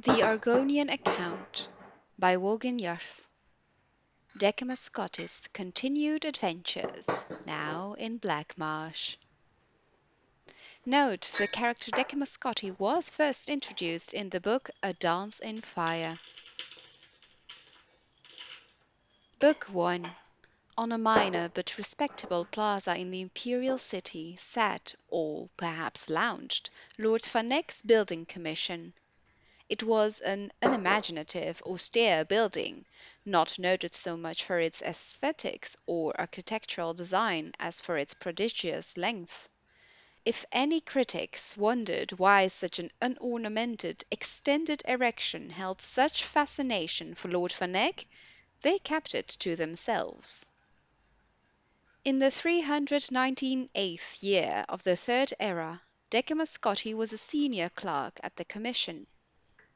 The Argonian Account by Wogan Yarth. Decumus Scotti's continued adventures, now in Blackmarsh. Note, the character Decumus Scotti was first introduced in the book A Dance in Fire. Book 1. On a minor but respectable plaza in the imperial city sat, or perhaps lounged, Lord Fanek's building commission. It was an unimaginative, austere building, not noted so much for its aesthetics or architectural design as for its prodigious length. If any critics wondered why such an unornamented, extended erection held such fascination for Lord Fanek, they kept it to themselves. In the 398th year of the Third Era, Decumus Scotti was a senior clerk at the Commission.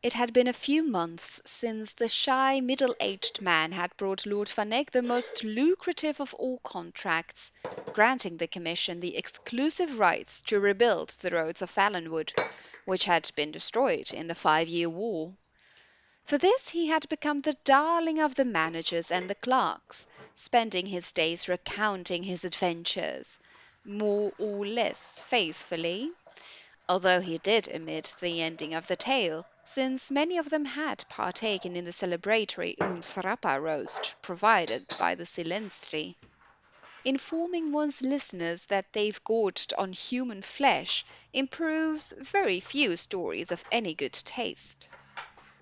It had been a few months since the shy, middle-aged man had brought Lord Fanek the most lucrative of all contracts, granting the Commission the exclusive rights to rebuild the roads of Valenwood, which had been destroyed in the 5-year war. For this he had become the darling of the managers and the clerks, spending his days recounting his adventures, more or less faithfully, although he did omit the ending of the tale, since many of them had partaken in the celebratory Umthrapa roast provided by the Silenzri. Informing one's listeners that they've gorged on human flesh improves very few stories of any good taste.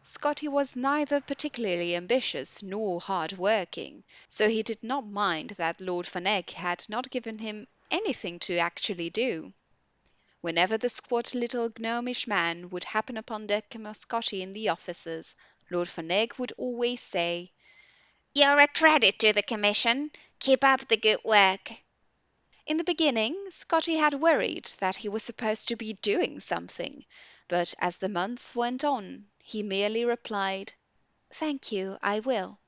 Scotti was neither particularly ambitious nor hard-working, so he did not mind that Lord Fanek had not given him anything to actually do. Whenever the squat little gnomish man would happen upon Decumus Scotti in the offices, Lord Fanek would always say, "You're a credit to the Commission. Keep up the good work." In the beginning, Scotti had worried that he was supposed to be doing something, but as the months went on, he merely replied, "Thank you, I will."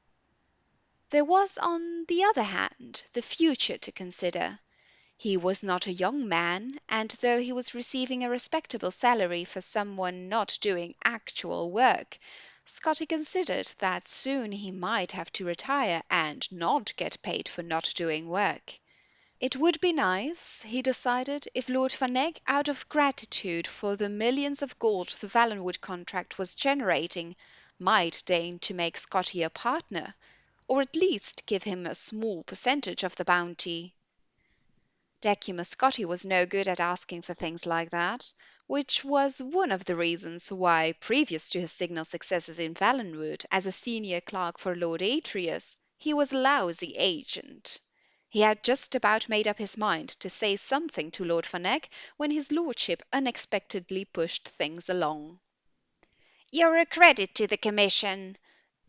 There was, on the other hand, the future to consider. He was not a young man, and though he was receiving a respectable salary for someone not doing actual work, Scotti considered that soon he might have to retire and not get paid for not doing work. It would be nice, he decided, if Lord Fanek, out of gratitude for the millions of gold the Valenwood contract was generating, might deign to make Scotti a partner, or at least give him a small percentage of the bounty. Decumus Scotti was no good at asking for things like that, which was one of the reasons why, previous to his signal successes in Valenwood as a senior clerk for Lord Atreus, he was a lousy agent. He had just about made up his mind to say something to Lord Fanek when his lordship unexpectedly pushed things along. "You're a credit to the Commission,"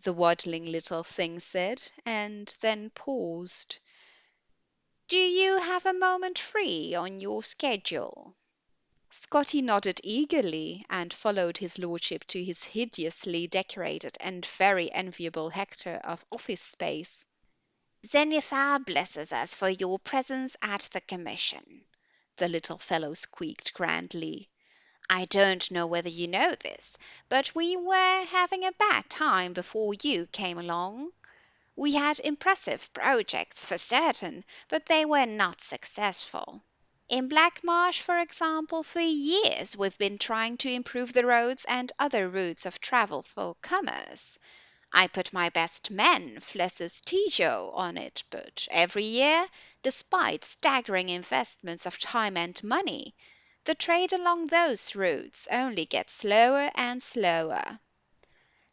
the waddling little thing said, and then paused. "Do you have a moment free on your schedule?" Scotti nodded eagerly, and followed his lordship to his hideously decorated and very enviable hectare of office space. "Zenithar blesses us for your presence at the Commission," the little fellow squeaked grandly. "I don't know whether you know this, but we were having a bad time before you came along. We had impressive projects for certain, but they were not successful. In Blackmarsh, for example, for years we've been trying to improve the roads and other routes of travel for commerce. I put my best man, Flessus Tijo, on it, but every year, despite staggering investments of time and money, the trade along those routes only gets slower and slower.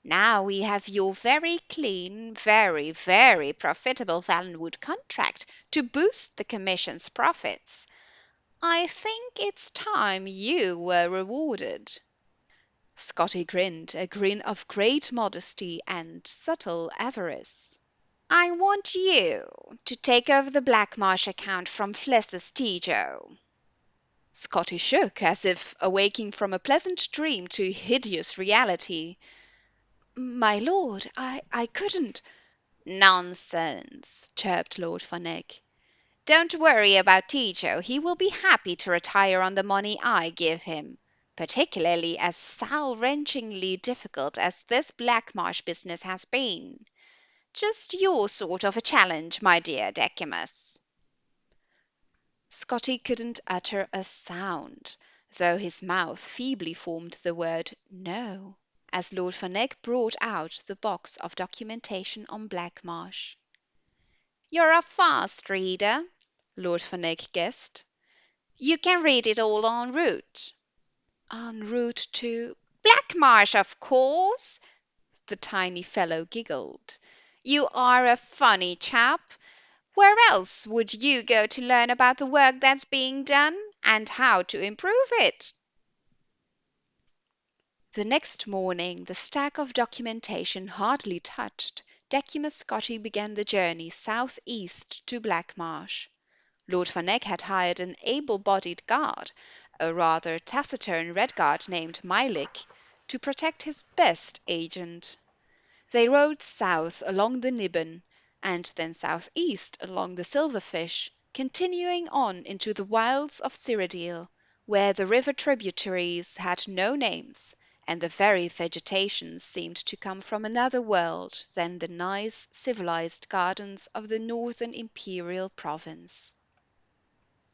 Now we have your very clean, very, very profitable Valenwood contract to boost the Commission's profits. I think it's time you were rewarded." Scotti grinned, a grin of great modesty and subtle avarice. "I want you to take over the Blackmarsh account from Flessus Tijo." Scotti shook, as if awaking from a pleasant dream to hideous reality. "My lord, I couldn't—" "Nonsense," chirped Lord Fanek. "Don't worry about Tijo. He will be happy to retire on the money I give him. particularly as soul-wrenchingly difficult as this Blackmarsh business has been. Just your sort of a challenge, my dear Decumus." Scotti couldn't utter a sound, though his mouth feebly formed the word "No," as Lord Fenwick brought out the box of documentation on Blackmarsh. "You're a fast reader," Lord Fenwick guessed. "You can read it all en route." "En route to—" "Blackmarsh, of course," the tiny fellow giggled. "You are a funny chap. Where else would you go to learn about the work that's being done, and how to improve it?" The next morning, the stack of documentation hardly touched, Decumus Scotti began the journey south-east to Blackmarsh. Lord Fenwick had hired an able-bodied guard, a rather taciturn Redguard named Mylick, to protect his best agent. They rode south along the Niben, and then southeast along the Silverfish, continuing on into the wilds of Cyrodiil, where the river tributaries had no names, and the very vegetation seemed to come from another world than the nice civilized gardens of the northern imperial province.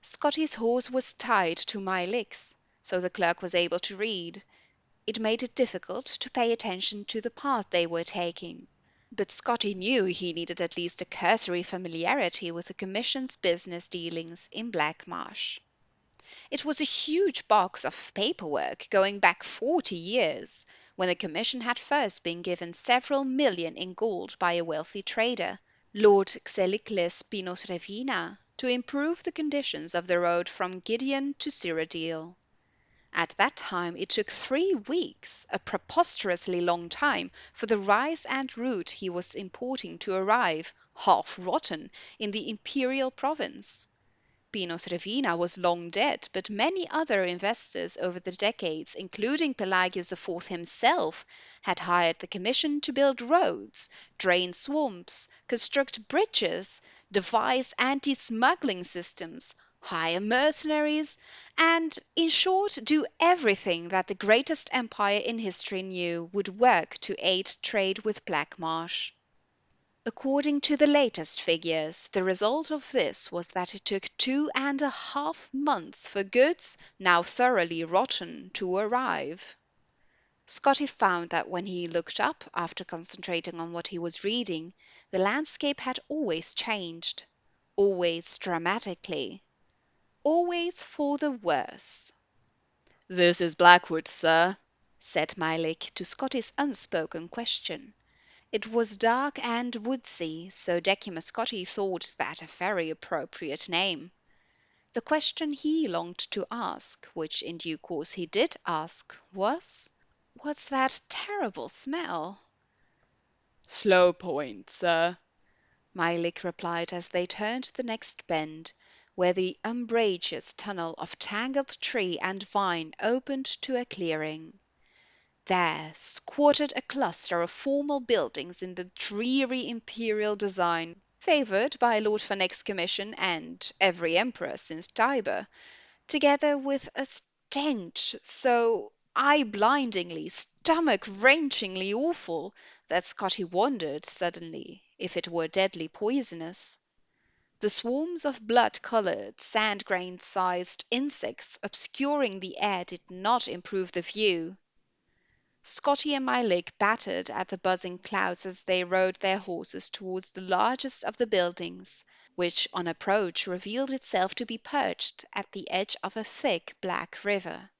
Scotty's horse was tied to Mylick's, so the clerk was able to read. It made it difficult to pay attention to the path they were taking, but Scotty knew he needed at least a cursory familiarity with the Commission's business dealings in Blackmarsh. It was a huge box of paperwork going back 40 years, when the Commission had first been given several million in gold by a wealthy trader, Lord Xelicles Pinos Revina, to improve the conditions of the road from Gideon to Cyrodiil. At that time it took 3 weeks, a preposterously long time, for the rice and root he was importing to arrive, half rotten, in the imperial province. Pinos Revina was long dead, but many other investors over the decades, including Pelagius IV himself, had hired the Commission to build roads, drain swamps, construct bridges, devise anti-smuggling systems, hire mercenaries, and, in short, do everything that the greatest empire in history knew would work to aid trade with Blackmarsh. According to the latest figures, the result of this was that it took 2.5 months for goods, now thoroughly rotten, to arrive. Scotty found that when he looked up after concentrating on what he was reading, the landscape had always changed, always dramatically, always for the worse. "This is Blackwood, sir," said Mylick to Scotty's unspoken question. It was dark and woodsy, so Decumus Scotti thought that a very appropriate name. The question he longed to ask, which in due course he did ask, was, "What's that terrible smell?" "Slow Point, sir," Mylick replied as they turned the next bend, where the umbrageous tunnel of tangled tree and vine opened to a clearing. There squatted a cluster of formal buildings in the dreary imperial design favored by Lord Fenwick's commission and every emperor since Tiber, together with a stench so eye-blindingly, stomach-wrenchingly awful that Scotty wondered suddenly if it were deadly poisonous. The swarms of blood-colored, sand-grain-sized insects obscuring the air did not improve the view. Scotty and Mylick battered at the buzzing clouds as they rode their horses towards the largest of the buildings, which on approach revealed itself to be perched at the edge of a thick black river.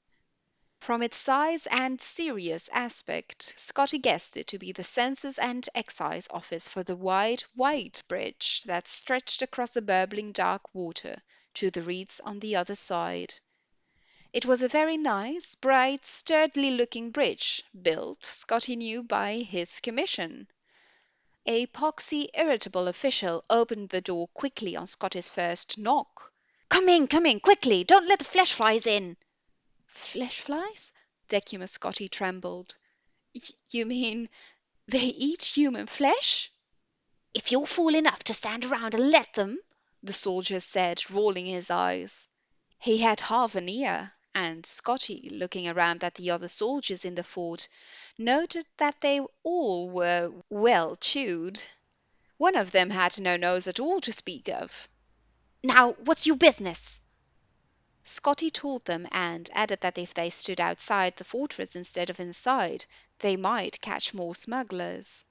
From its size and serious aspect, Scotty guessed it to be the Census and Excise Office for the wide, white bridge that stretched across the burbling dark water to the reeds on the other side. It was a very nice, bright, sturdily-looking bridge, built, Scotty knew, by his commission. A poxy, irritable official opened the door quickly on Scotty's first knock. Come in, quickly! Don't let the flesh flies in!" "Flesh flies?" Decumus Scotti trembled. You mean they eat human flesh?" "If you're fool enough to stand around and let them," the soldier said, rolling his eyes. He had half an ear, and Scotty, looking around at the other soldiers in the fort, noted that they all were well chewed. One of them had no nose at all to speak of. "Now, what's your business?" Scotty told them, and added that if they stood outside the fortress instead of inside, they might catch more smugglers.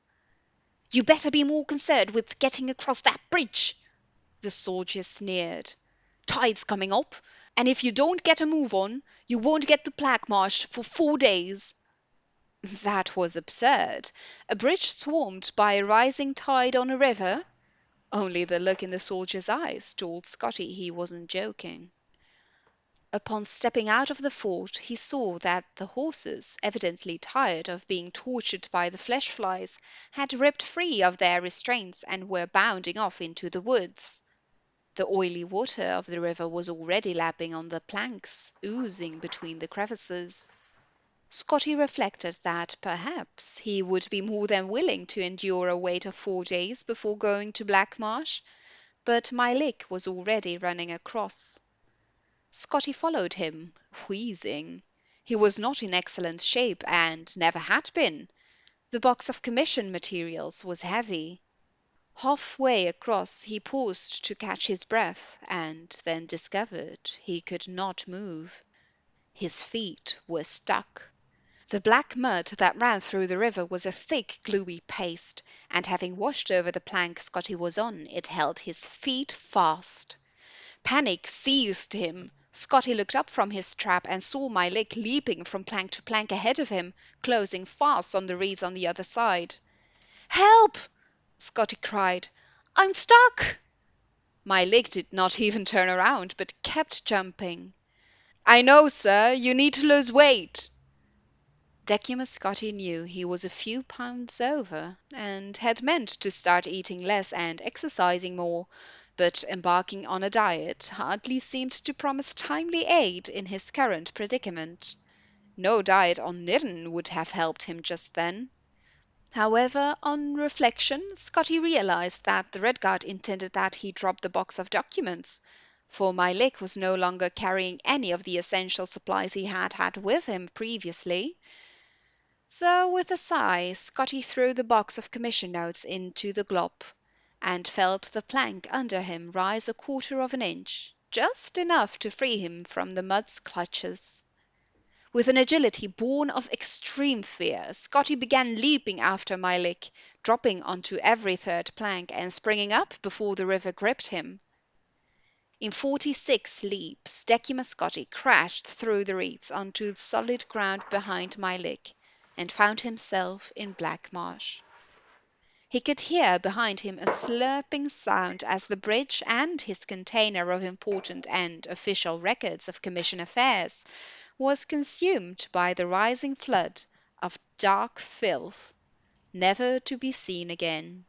"You better be more concerned with getting across that bridge," the soldier sneered. "Tide's coming up, and if you don't get a move on, you won't get to Blackmarsh for 4 days." That was absurd. A bridge swarmed by a rising tide on a river? Only the look in the soldier's eyes told Scotty he wasn't joking. Upon stepping out of the fort, he saw that the horses, evidently tired of being tortured by the flesh flies, had ripped free of their restraints and were bounding off into the woods. The oily water of the river was already lapping on the planks, oozing between the crevices. Scotty reflected that perhaps he would be more than willing to endure a wait of 4 days before going to Blackmarsh, but my leg was already running across. Scotty followed him, wheezing. He was not in excellent shape, and never had been. The box of commission materials was heavy. Halfway across he paused to catch his breath, and then discovered he could not move. His feet were stuck. The black mud that ran through the river was a thick, gluey paste, and having washed over the plank Scotty was on, it held his feet fast. Panic seized him. Scotty looked up from his trap and saw my leg leaping from plank to plank ahead of him, closing fast on the reeds on the other side. "Help!" Scotty cried. "I'm stuck!" My leg did not even turn around, but kept jumping. "I know, sir. You need to lose weight." Decumus Scotti knew he was a few pounds over, and had meant to start eating less and exercising more, but embarking on a diet hardly seemed to promise timely aid in his current predicament. No diet on Nirn would have helped him just then. However, on reflection, Scotty realized that the Redguard intended that he drop the box of documents, for my leg was no longer carrying any of the essential supplies he had had with him previously. So, with a sigh, Scotty threw the box of commission notes into the glop, and felt the plank under him rise 1/4 inch, just enough to free him from the mud's clutches. With an agility born of extreme fear, Scotty began leaping after my leg, dropping onto every third plank and springing up before the river gripped him. In 46 leaps, Decumus Scotti crashed through the reeds onto the solid ground behind my leg, and found himself in Blackmarsh. He could hear behind him a slurping sound as the bridge and his container of important and official records of commission affairs was consumed by the rising flood of dark filth, never to be seen again.